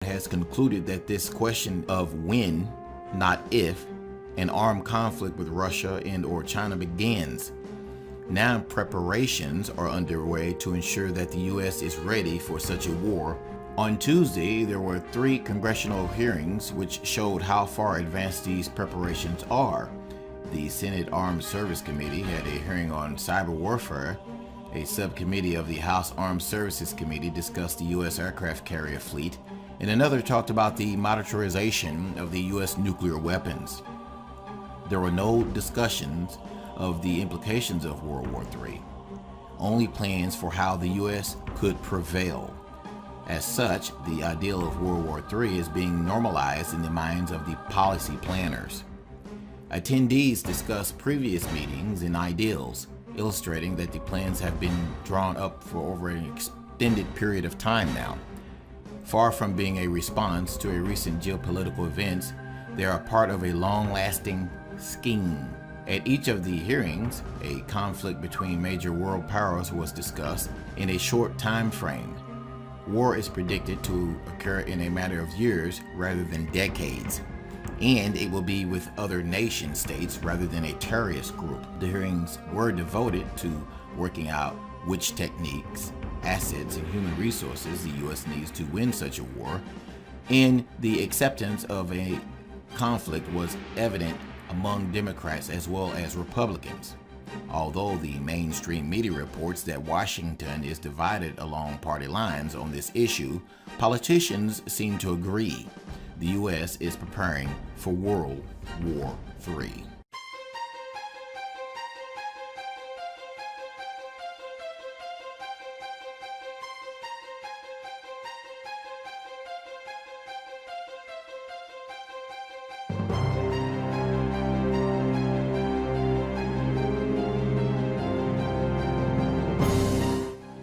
has concluded that this question of when, not if, an armed conflict with Russia and/or China begins. Now preparations are underway to ensure that the U.S. is ready for such a war. On Tuesday, there were 3 congressional hearings which showed how far advanced these preparations are. The Senate Armed Services Committee had a hearing on cyber warfare. A subcommittee of the House Armed Services Committee discussed the U.S. aircraft carrier fleet, and another talked about the modernization of the U.S. nuclear weapons. There were no discussions of the implications of World War III, only plans for how the U.S. could prevail. As such, the ideal of World War III is being normalized in the minds of the policy planners. Attendees discussed previous meetings and ideals, illustrating that the plans have been drawn up for over an extended period of time now. Far from being a response to a recent geopolitical events, they are part of a long-lasting scheme. At each of the hearings, a conflict between major world powers was discussed in a short time frame. War is predicted to occur in a matter of years rather than decades, and it will be with other nation states rather than a terrorist group. The hearings were devoted to working out which techniques, assets, and human resources the U.S. needs to win such a war, and the acceptance of a conflict was evident among Democrats as well as Republicans. Although the mainstream media reports that Washington is divided along party lines on this issue, politicians seem to agree the U.S. is preparing for World War III.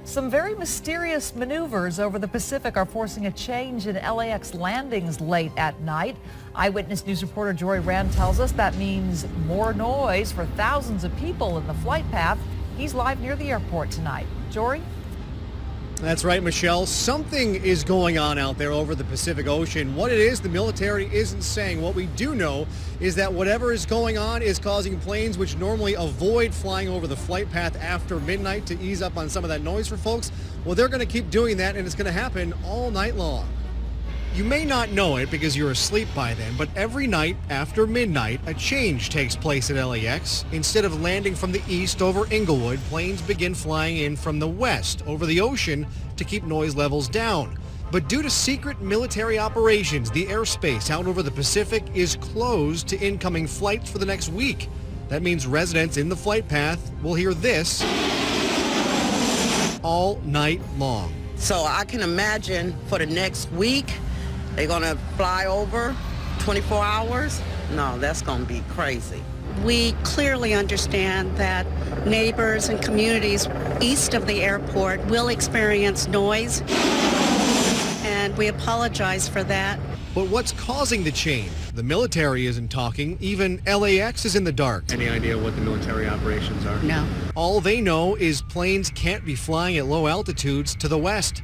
Some very mysterious maneuvers over the Pacific are forcing a change in LAX landings late at night. Eyewitness News reporter Jory Rand tells us that means more noise for thousands of people in the flight path. He's live near the airport tonight. Jory? That's right, Michelle. Something is going on out there over the Pacific Ocean. What it is, the military isn't saying. What we do know is that whatever is going on is causing planes which normally avoid flying over the flight path after midnight to ease up on some of that noise for folks. Well, they're going to keep doing that, and it's going to happen all night long. You may not know it because you're asleep by then, but every night after midnight, a change takes place at LAX. Instead of landing from the east over Inglewood, planes begin flying in from the west over the ocean to keep noise levels down. But due to secret military operations, the airspace out over the Pacific is closed to incoming flights for the next week. That means residents in the flight path will hear this all night long. So I can imagine for the next week, they're going to fly over 24 hours? No, that's going to be crazy. We clearly understand that neighbors and communities east of the airport will experience noise, and we apologize for that. But what's causing the change? The military isn't talking. Even LAX is in the dark. Any idea what the military operations are? No. All they know is planes can't be flying at low altitudes to the west.